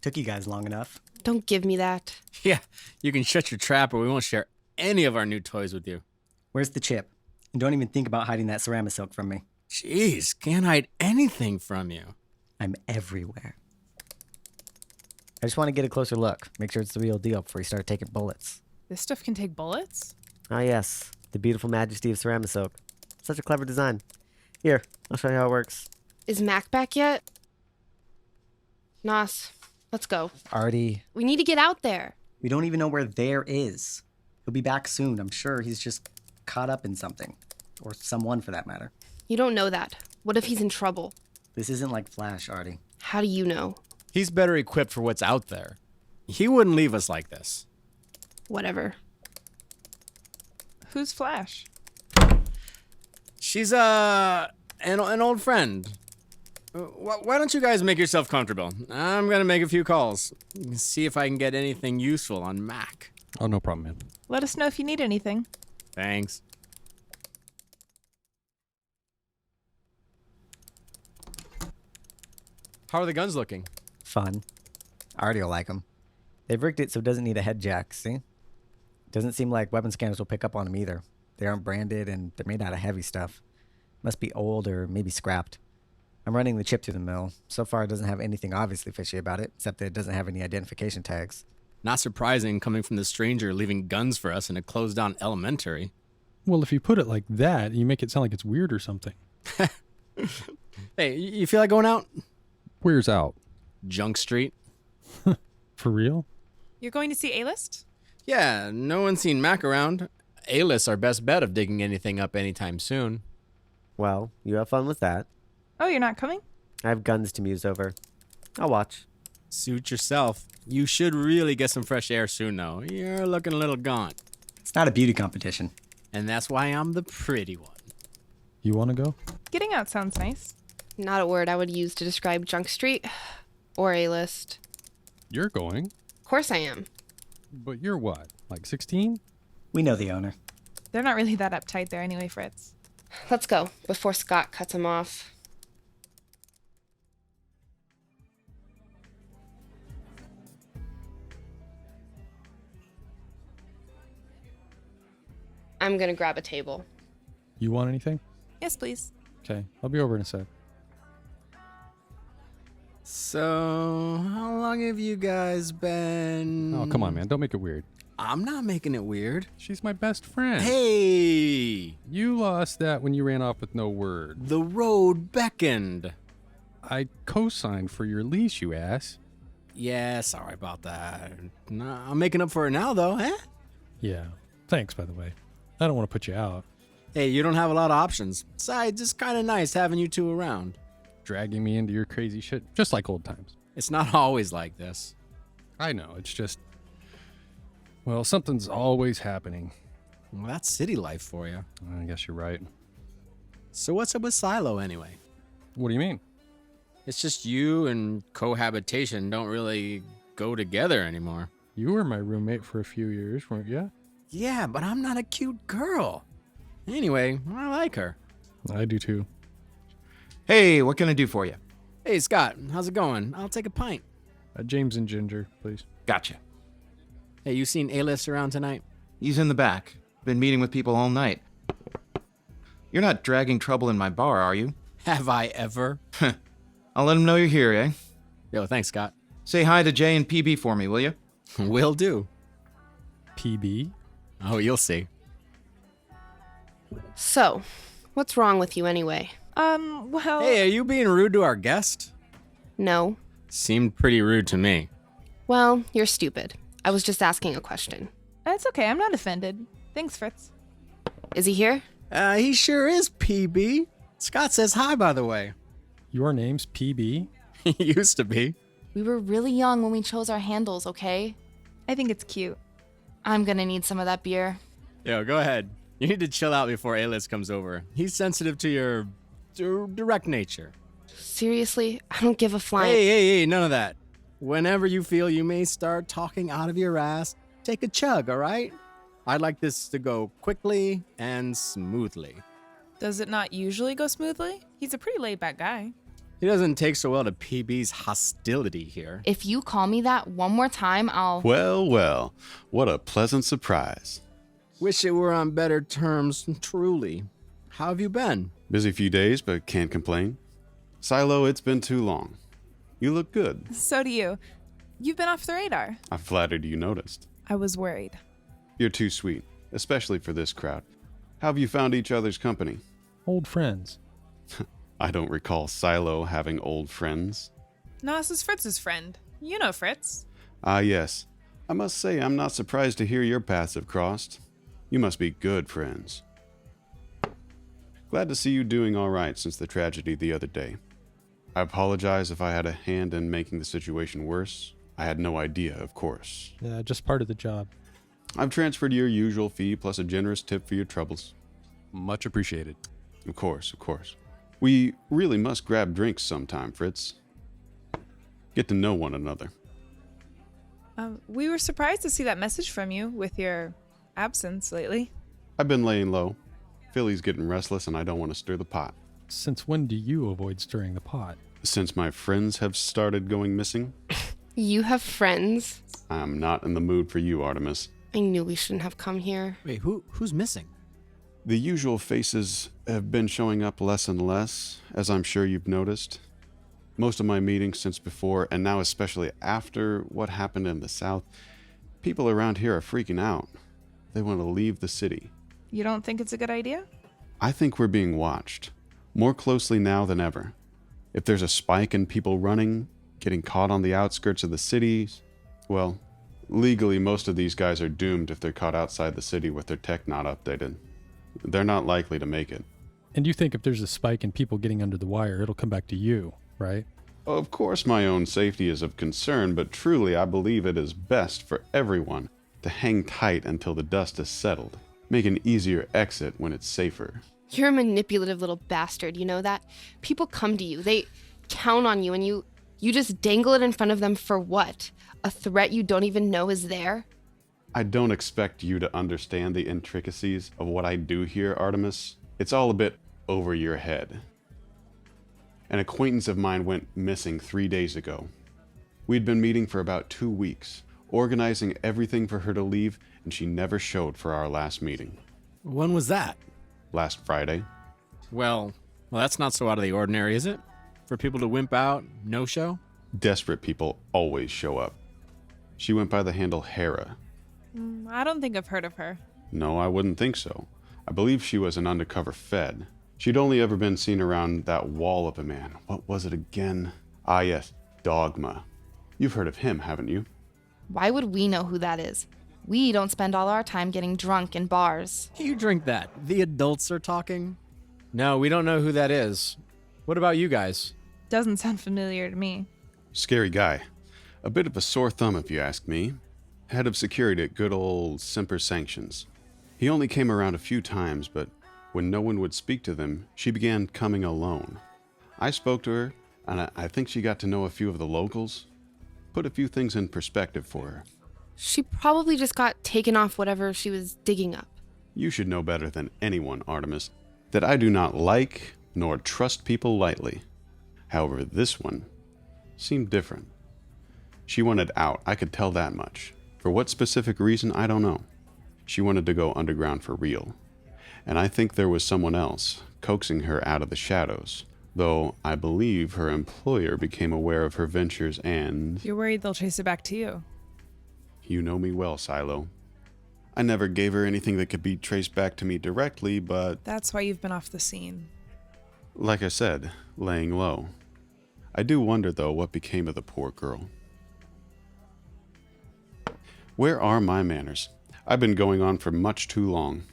Took you guys long enough. Don't give me that. Yeah, you can shut your trap or we won't share any of our new toys with you. Where's the chip? And don't even think about hiding that ceramic silk from me. Jeez, can't hide anything from you. I'm everywhere. I just want to get a closer look. Make sure it's the real deal before you start taking bullets. This stuff can take bullets? Ah, yes. The beautiful majesty of ceramic silk. Such a clever design. Here, I'll show you how it works. Is Mac back yet? Nos, let's go. Artie, We need to get out there. we don't even know where there is. He'll be back soon. I'm sure he's just caught up in something. Or someone, for that matter. You don't know that. What if he's in trouble? This isn't like Flash, Artie. How do you know? He's better equipped for what's out there. He wouldn't leave us like this. Whatever. Who's Flash? She's an old friend. Why don't you guys make yourself comfortable? I'm gonna make a few calls. See if I can get anything useful on Mac. Oh, no problem, man. Let us know if you need anything. Thanks. How are the guns looking? Fun. Artie will like them. They've rigged it so it doesn't need a head jack, see? Doesn't seem like weapon scanners will pick up on them either. They aren't branded and they're made out of heavy stuff. Must be old or maybe scrapped. I'm running the chip through the mill. So far it doesn't have anything obviously fishy about it, except that it doesn't have any identification tags. Not surprising coming from the stranger leaving guns for us in a closed-down elementary. Well, if you put it like that, you make it sound like it's weird or something. Hey, you feel like going out? Where's out? Junk Street? For real? You're going to see A-List? Yeah, no one's seen Mac around. A-list's our best bet of digging anything up anytime soon. Well, you have fun with that. Oh, you're not coming? I have guns to muse over. I'll watch. Suit yourself. You should really get some fresh air soon, though. You're looking a little gaunt. It's not a beauty competition. And that's why I'm the pretty one. You want to go? Getting out sounds nice. Not a word I would use to describe Junk Street or A-List. You're going. Of course I am. But you're what? Like 16? We know the owner. They're not really that uptight there anyway, Fritz. Let's go before Scott cuts him off. I'm gonna grab a table. You want anything? Yes, please. Okay, I'll be over in a sec. So, how long have you guys been... Oh, come on, man. Don't make it weird. I'm not making it weird. She's my best friend. Hey! You lost that when you ran off with no word. The road beckoned. I co-signed for your lease, you ass. Yeah, sorry about that. Nah, I'm making up for it now, though, eh? Yeah. Thanks, by the way. I don't want to put you out. Hey, you don't have a lot of options. Besides, it's kind of nice having you two around. Dragging me into your crazy shit, just like old times. It's not always like this. I know, it's just... Well, something's always happening. Well, that's city life for you. I guess you're right. So what's up with Silo, anyway? What do you mean? It's just you and cohabitation don't really go together anymore. You were my roommate for a few years, weren't you? Yeah, but I'm not a cute girl. Anyway, I like her. I do too. Hey, what can I do for you? Hey, Scott, how's it going? I'll take a pint. James and Ginger, please. Gotcha. Hey, you seen A-List around tonight? He's in the back. Been meeting with people all night. You're not dragging trouble in my bar, are you? Have I ever? I'll let him know you're here, eh? Yo, thanks, Scott. Say hi to Jay and PB for me, will you? Will do. PB? Oh, you'll see. So, what's wrong with you anyway? Well... Hey, are you being rude to our guest? No. Seemed pretty rude to me. Well, you're stupid. I was just asking a question. It's okay, I'm not offended. Thanks, Fritz. Is he here? He sure is, PB. Scott says hi, by the way. Your name's PB? He used to be. We were really young when we chose our handles, okay? I think it's cute. I'm gonna need some of that beer. Yo, go ahead. You need to chill out before A-List comes over. He's sensitive to your direct nature. Seriously? I don't give a flying... Hey, none of that. Whenever you feel you may start talking out of your ass, take a chug, all right? I'd like this to go quickly and smoothly. Does it not usually go smoothly? He's a pretty laid-back guy. He doesn't take so well to PB's hostility here. If you call me that one more time, I'll. Well, well, what a pleasant surprise. Wish it were on better terms, truly. How have you been? Busy few days, but can't complain. Silo, it's been too long. You look good. So do you. You've been off the radar. I'm flattered you noticed. I was worried. You're too sweet, especially for this crowd. How have you found each other's company? Old friends. I don't recall Silo having old friends. No, this is Fritz's friend. You know Fritz. Ah, yes. I must say I'm not surprised to hear your paths have crossed. You must be good friends. Glad to see you doing all right since the tragedy the other day. I apologize if I had a hand in making the situation worse. I had no idea, of course. Yeah, just part of the job. I've transferred your usual fee plus a generous tip for your troubles. Much appreciated. Of course, of course. We really must grab drinks sometime, Fritz. Get to know one another. We were surprised to see that message from you with your absence lately. I've been laying low. Philly's getting restless and I don't want to stir the pot. Since when do you avoid stirring the pot? Since my friends have started going missing, You have friends? I'm not in the mood for you, Artemis. I knew we shouldn't have come here. Wait, who's missing? The usual faces have been showing up less and less, as I'm sure you've noticed. Most of my meetings since before, and now especially after what happened in the South, people around here are freaking out. They want to leave the city. You don't think it's a good idea? I think we're being watched, more closely now than ever. If there's a spike in people running, getting caught on the outskirts of the cities, well, legally most of these guys are doomed if they're caught outside the city with their tech not updated. They're not likely to make it. And you think if there's a spike in people getting under the wire, it'll come back to you, right? Of course my own safety is of concern, but truly I believe it is best for everyone to hang tight until the dust has settled. Make an easier exit when it's safer. You're a manipulative little bastard, you know that? People come to you, they count on you, and you just dangle it in front of them for what? A threat you don't even know is there? I don't expect you to understand the intricacies of what I do here, Artemis. It's all a bit over your head. An acquaintance of mine went missing 3 days ago. We'd been meeting for about 2 weeks, organizing everything for her to leave, and she never showed for our last meeting. When was that? Last Friday. Well, that's not so out of the ordinary, is it? For people to wimp out, no show? Desperate people always show up. She went by the handle Hera. I don't think I've heard of her. No, I wouldn't think so. I believe she was an undercover Fed. She'd only ever been seen around that wall of a man. What was it again? Ah, yes, Dogma. You've heard of him, haven't you? Why would we know who that is? We don't spend all our time getting drunk in bars. You drink that. The adults are talking. No, we don't know who that is. What about you guys? Doesn't sound familiar to me. Scary guy. A bit of a sore thumb, if you ask me. Head of security at good old Semper Sanctions. He only came around a few times, but when no one would speak to them, she began coming alone. I spoke to her, and I think she got to know a few of the locals. Put a few things in perspective for her. She probably just got taken off whatever she was digging up. You should know better than anyone, Artemis, that I do not like nor trust people lightly. However, this one seemed different. She wanted out, I could tell that much. For what specific reason, I don't know. She wanted to go underground for real. And I think there was someone else coaxing her out of the shadows, though I believe her employer became aware of her ventures and... You're worried they'll chase it back to you. You know me well, Silo. I never gave her anything that could be traced back to me directly, but... That's why you've been off the scene. Like I said, laying low. I do wonder, though, what became of the poor girl. Where are my manners? I've been going on for much too long.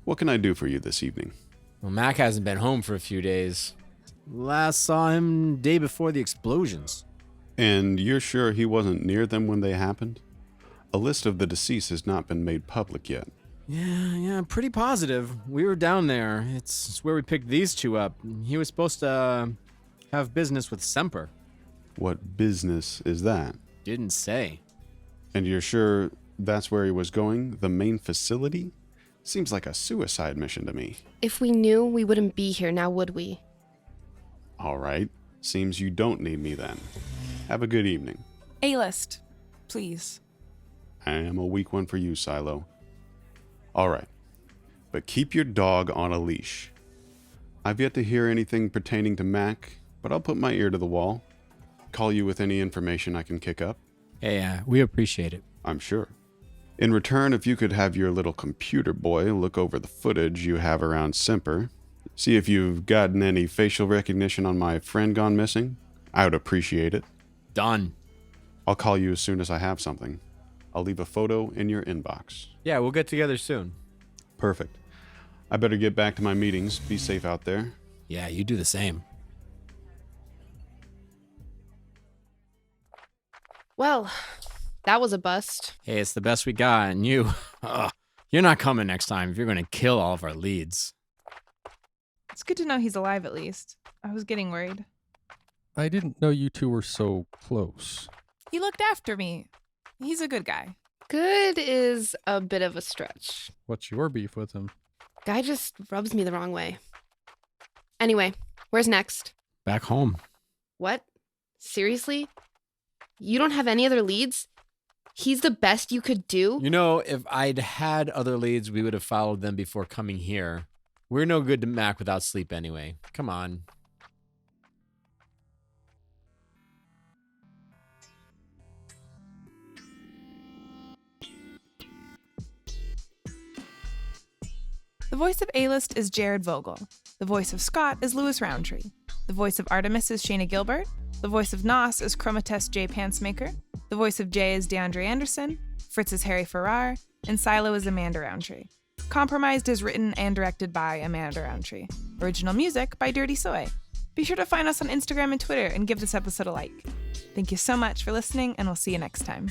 What can I do for you this evening? Well, Mac hasn't been home for a few days. Last saw him day before the explosions. And you're sure he wasn't near them when they happened? A list of the deceased has not been made public yet. Yeah, pretty positive. We were down there. It's where we picked these two up. He was supposed to have business with Semper. What business is that? Didn't say. And you're sure that's where he was going? The main facility? Seems like a suicide mission to me. If we knew, we wouldn't be here now, would we? All right. Seems you don't need me then. Have a good evening. A-list, please. I am a weak one for you, Silo. All right. But keep your dog on a leash. I've yet to hear anything pertaining to Mac, but I'll put my ear to the wall. Call you with any information I can kick up. Hey, we appreciate it. I'm sure. In return, if you could have your little computer boy look over the footage you have around Semper, see if you've gotten any facial recognition on my friend gone missing, I would appreciate it. Done. I'll call you as soon as I have something. I'll leave a photo in your inbox. Yeah, we'll get together soon. Perfect. I better get back to my meetings. Be safe out there. Yeah, you do the same. Well, that was a bust. Hey, it's the best we got, and you, you're not coming next time if you're going to kill all of our leads. It's good to know he's alive at least. I was getting worried. I didn't know you two were so close. He looked after me. He's a good guy. Good is a bit of a stretch. What's your beef with him? Guy just rubs me the wrong way. Anyway, where's next? Back home. What? Seriously? You don't have any other leads? He's the best you could do? You know, if I'd had other leads, we would have followed them before coming here. We're no good to Mac without sleep anyway. Come on. The voice of A-list is Jared Vogel. The voice of Scott is Lewis Roundtree. The voice of Artemis is Shayna Gilbert. The voice of Nos is Chromatest J. Pantsmaker. The voice of Jay is DeAndre Anderson. Fritz is Harry Farrar. And Silo is Amanda Roundtree. Compromised is written and directed by Amanda Roundtree. Original music by Dirty Soy. Be sure to find us on Instagram and Twitter and give this episode a like. Thank you so much for listening, and we'll see you next time.